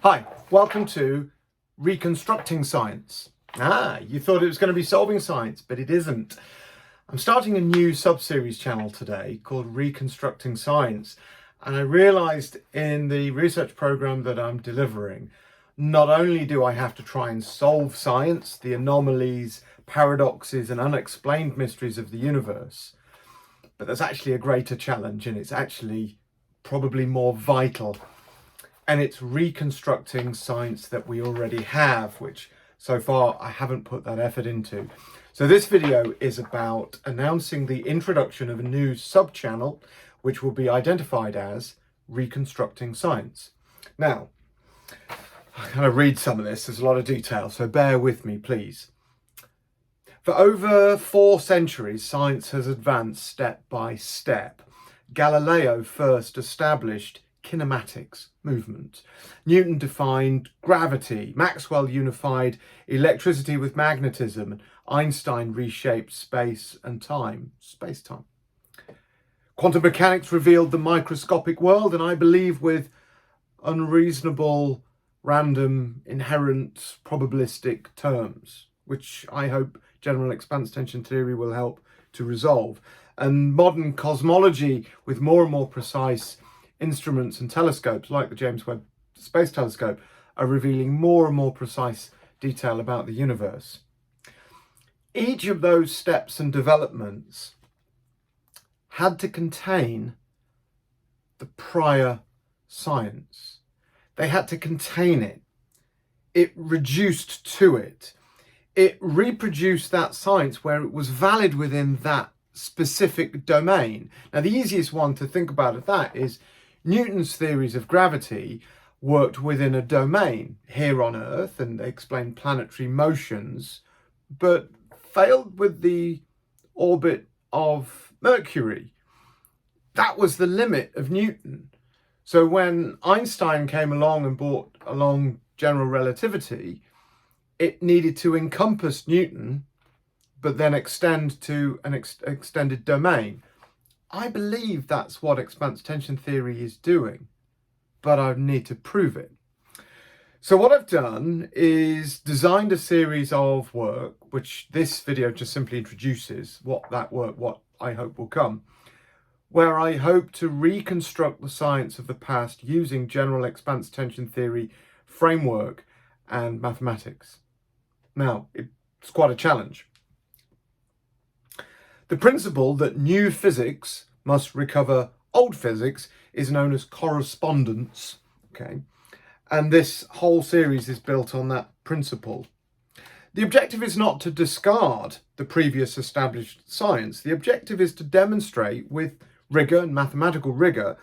Hi, welcome to Reconstructing Science. You thought it was going to be solving science, but it isn't. I'm starting a new sub-series channel today called Reconstructing Science, and I realized in the research program that I'm delivering, not only do I have to try and solve science, the anomalies, paradoxes, and unexplained mysteries of the universe, but there's actually a greater challenge, and it's actually probably more vital. And it's reconstructing science that we already have, which so far I haven't put that effort into. So this video is about announcing the introduction of a new sub-channel, which will be identified as Reconstructing Science. Now, I'm going to read some of this. There's a lot of detail, so bear with me, please. For over 4 centuries, science has advanced step by step. Galileo first established kinematics, movement. Newton defined gravity. Maxwell unified electricity with magnetism. And Einstein reshaped space and time, space-time. Quantum mechanics revealed the microscopic world, and I believe with unreasonable, random, inherent, probabilistic terms, which I hope General Expanse Tension Theory will help to resolve. And modern cosmology with more and more precise instruments and telescopes like the James Webb Space Telescope are revealing more and more precise detail about the universe. Each of those steps and developments had to contain the prior science. They had to contain it. It reduced to it. It reproduced that science where it was valid within that specific domain. Now, the easiest one to think about of that is Newton's theories of gravity worked within a domain here on Earth, and they explained planetary motions, but failed with the orbit of Mercury. That was the limit of Newton. So when Einstein came along and brought along general relativity, it needed to encompass Newton, but then extend to an extended domain. I believe that's what expanse tension theory is doing, but I need to prove it. So what I've done is designed a series of work, which this video just simply introduces what I hope will come, where I hope to reconstruct the science of the past using general expanse tension theory framework and mathematics. Now, it's quite a challenge. The principle that new physics must recover old physics is known as correspondence, okay? And this whole series is built on that principle. The objective is not to discard the previous established science. The objective is to demonstrate with rigor and mathematical rigor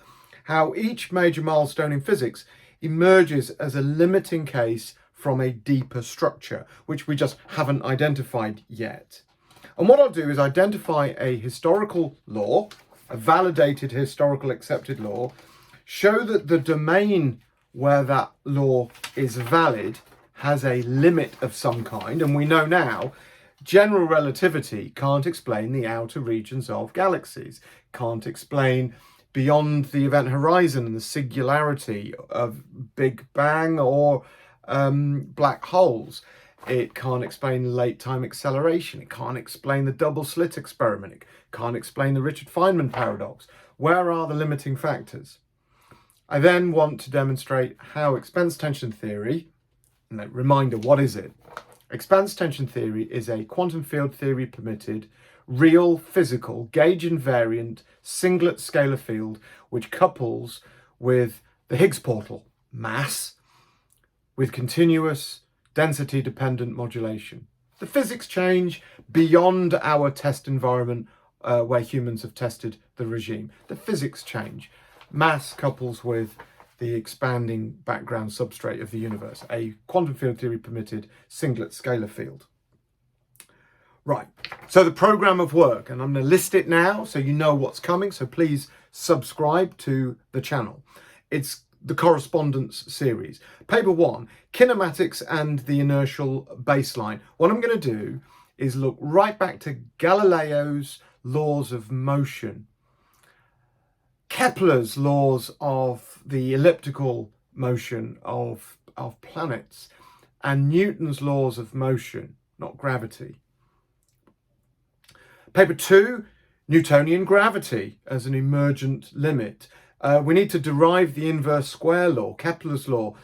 how each major milestone in physics emerges as a limiting case from a deeper structure, which we just haven't identified yet. And what I'll do is identify a historical law, a validated historical accepted law, show that the domain where that law is valid has a limit of some kind. And we know now general relativity can't explain the outer regions of galaxies, can't explain beyond the event horizon and the singularity of Big Bang or black holes. It can't explain late time acceleration. It can't explain the double slit experiment. It can't explain the Richard Feynman paradox. Where are the limiting factors? I then want to demonstrate how expanse tension theory, and a reminder, what is it? Expanse tension theory is a quantum field theory permitted, real, physical, gauge invariant, singlet scalar field, which couples with the Higgs portal, mass, with continuous density-dependent modulation. The physics change beyond our test environment where humans have tested the regime. The physics change. Mass couples with the expanding background substrate of the universe, a quantum field theory permitted singlet scalar field. Right, so the program of work, and I'm going to list it now so you know what's coming, so please subscribe to the channel. It's the Correspondence series. Paper 1, Kinematics and the Inertial Baseline. What I'm going to do is look right back to Galileo's laws of motion, Kepler's laws of the elliptical motion of of planets, and Newton's laws of motion, not gravity. Paper 2, Newtonian gravity as an emergent limit. We need to derive the inverse square law, Kepler's law,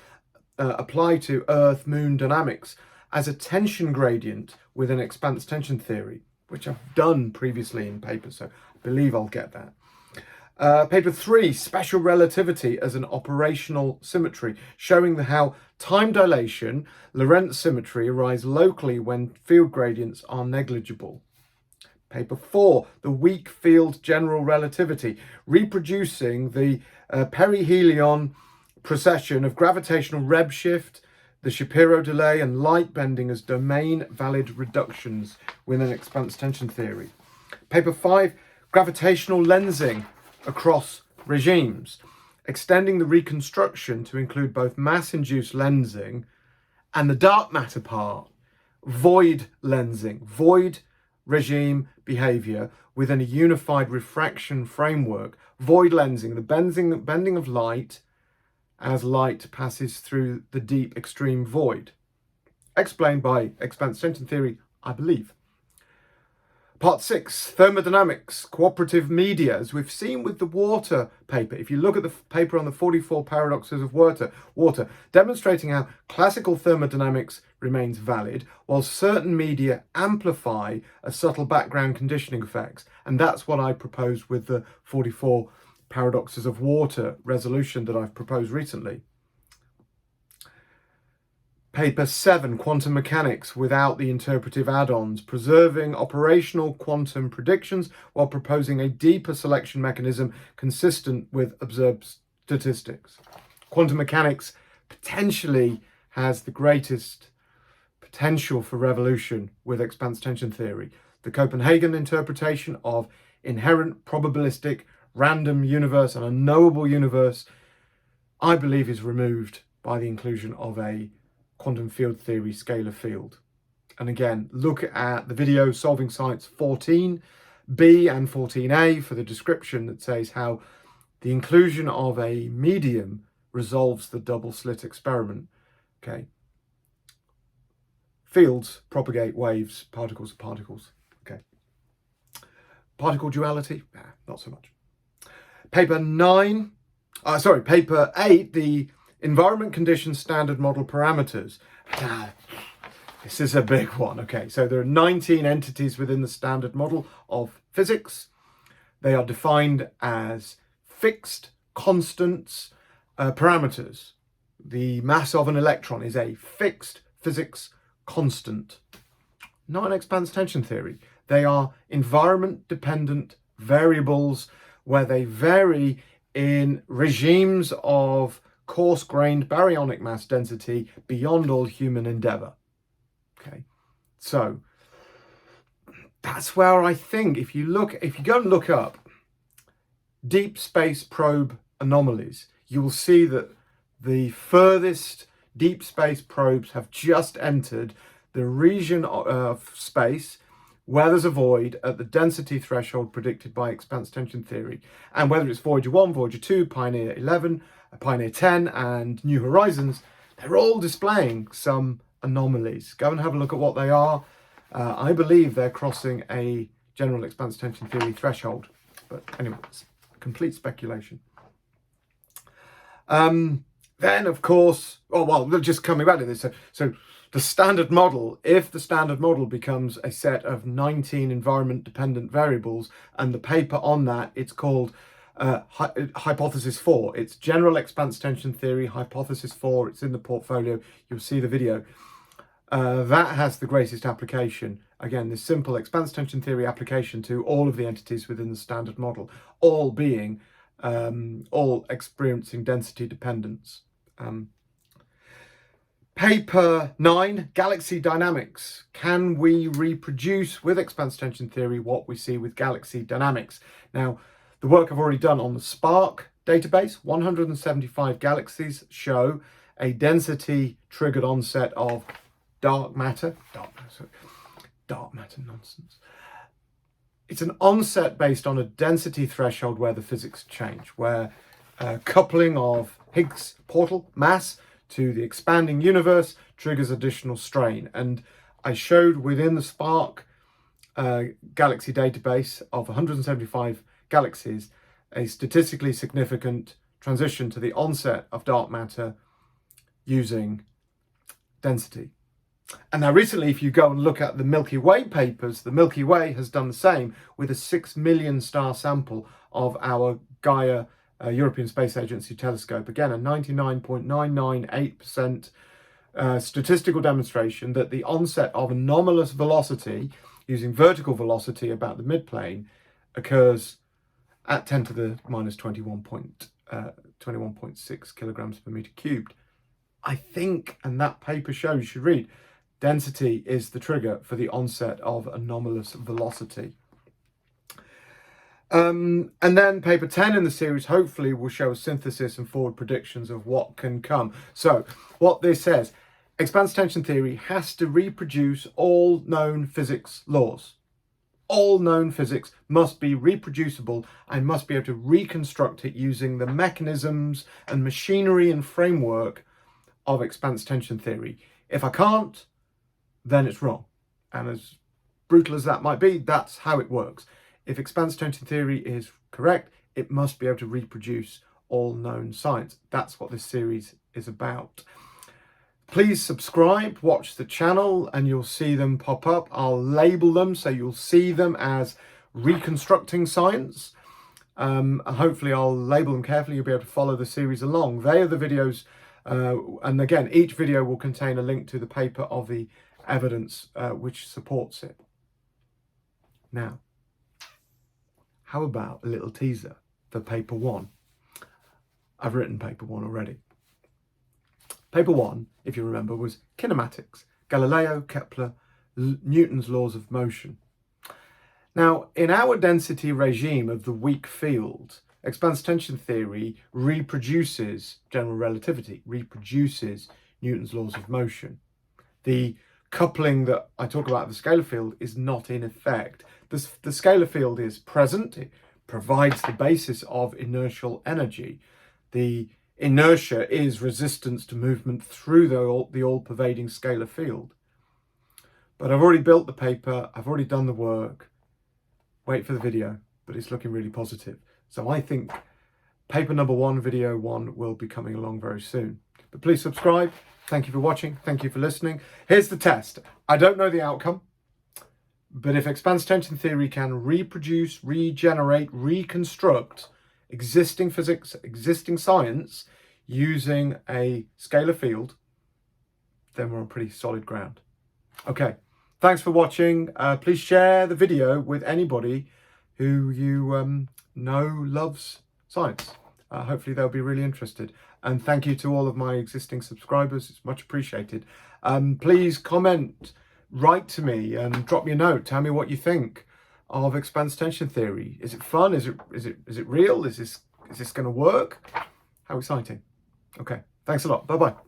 apply to Earth Moon dynamics as a tension gradient within expanse tension theory, which I've done previously in paper, so I believe I'll get that. Paper 3, special relativity as an operational symmetry, showing how time dilation, Lorentz symmetry arise locally when field gradients are negligible. Paper 4, the weak field general relativity, reproducing the perihelion precession of gravitational redshift, the Shapiro delay, and light bending as domain-valid reductions within expanse tension theory. Paper 5, gravitational lensing across regimes, extending the reconstruction to include both mass-induced lensing and the dark matter part, void lensing, void regime behavior within a unified refraction framework, void lensing, the bending of light as light passes through the deep extreme void, explained by expanse tension theory, I believe. Part 6, thermodynamics, cooperative media, as we've seen with the water paper. If you look at the paper on the 44 paradoxes of water, demonstrating how classical thermodynamics remains valid, while certain media amplify a subtle background conditioning effects. And that's what I proposed with the 44 paradoxes of water resolution that I've proposed recently. Paper 7, quantum mechanics without the interpretive add-ons, preserving operational quantum predictions while proposing a deeper selection mechanism consistent with observed statistics. Quantum mechanics potentially has the greatest potential for revolution with expanse tension theory. The Copenhagen interpretation of inherent probabilistic random universe and unknowable universe, I believe, is removed by the inclusion of a quantum field theory scalar field. And again, look at the video Solving Science 14b and 14a for the description that says how the inclusion of a medium resolves the double slit experiment. Okay. Fields propagate waves, particles are particles. Okay. Particle duality? Nah, not so much. Paper 8, the environment conditions standard model parameters. This is a big one. Okay, so there are 19 entities within the standard model of physics. They are defined as fixed constants, parameters. The mass of an electron is a fixed physics constant. Not an expanse tension theory. They are environment dependent variables where they vary in regimes of coarse-grained baryonic mass density beyond all human endeavour. Okay, so that's where I think if you go and look up deep space probe anomalies, you will see that the furthest deep space probes have just entered the region of space where there's a void at the density threshold predicted by expanse tension theory. And whether it's Voyager 1, Voyager 2, Pioneer 11, Pioneer 10 and New Horizons, they're all displaying some anomalies. Go and have a look at what they are. I believe they're crossing a general expanse tension theory threshold. But anyway, it's complete speculation. Then, of course, just coming back to this. So the standard model, if the standard model becomes a set of 19 environment-dependent variables, and the paper on that, it's called Hypothesis 4. It's General Expanse Tension Theory, Hypothesis 4. It's in the portfolio. You'll see the video. That has the greatest application. Again, this simple expanse tension theory application to all of the entities within the standard model, all being, all experiencing density dependence. Paper 9, Galaxy Dynamics. Can we reproduce with expanse tension theory what we see with galaxy dynamics? Now, the work I've already done on the SPARC database, 175 galaxies show a density triggered onset of dark matter nonsense. It's an onset based on a density threshold where the physics change, where coupling of Higgs portal mass to the expanding universe triggers additional strain. And I showed within the Spark galaxy database of 175 galaxies a statistically significant transition to the onset of dark matter using density. And now recently, if you go and look at the Milky Way papers, the Milky Way has done the same with a 6 million star sample of our Gaia European Space Agency telescope. Again, a 99.998% statistical demonstration that the onset of anomalous velocity using vertical velocity about the midplane occurs at 10 to the minus 21.6 kilograms per meter cubed. I think, and that paper shows, you should read, density is the trigger for the onset of anomalous velocity. And then paper 10 in the series hopefully will show a synthesis and forward predictions of what can come. So what this says, expanse tension theory has to reproduce all known physics laws. All known physics must be reproducible and must be able to reconstruct it using the mechanisms and machinery and framework of expanse tension theory. If I can't, then it's wrong. And as brutal as that might be, that's how it works. If expanse tension theory is correct, it must be able to reproduce all known science. That's what this series is about. Please subscribe, watch the channel, and you'll see them pop up. I'll label them so you'll see them as Reconstructing Science. Hopefully I'll label them carefully. You'll be able to follow the series along. They are the videos, and again, each video will contain a link to the paper of the evidence which supports it. Now, how about a little teaser for paper 1? I've written paper 1 already. Paper 1, if you remember, was kinematics, Galileo, Kepler, Newton's laws of motion. Now, in our density regime of the weak field, expanse tension theory reproduces general relativity, reproduces Newton's laws of motion. The coupling that I talk about, the scalar field, is not in effect. The scalar field is present. It provides the basis of inertial energy. The inertia is resistance to movement through the all-pervading scalar field. But I've already built the paper. I've already done the work. Wait for the video, but it's looking really positive. So I think paper number 1, video 1, will be coming along very soon. But please subscribe. Thank you for watching. Thank you for listening. Here's the test. I don't know the outcome, but if expanse tension theory can reproduce, regenerate, reconstruct existing physics, existing science using a scalar field, then we're on pretty solid ground. Okay, thanks for watching. Please share the video with anybody who you know loves science. Hopefully they'll be really interested. And thank you to all of my existing subscribers. It's much appreciated. Please comment, write to me and drop me a note. Tell me what you think of expanse tension theory. Is it fun? Is it real? Is this going to work? How exciting. Okay, thanks a lot. Bye-bye.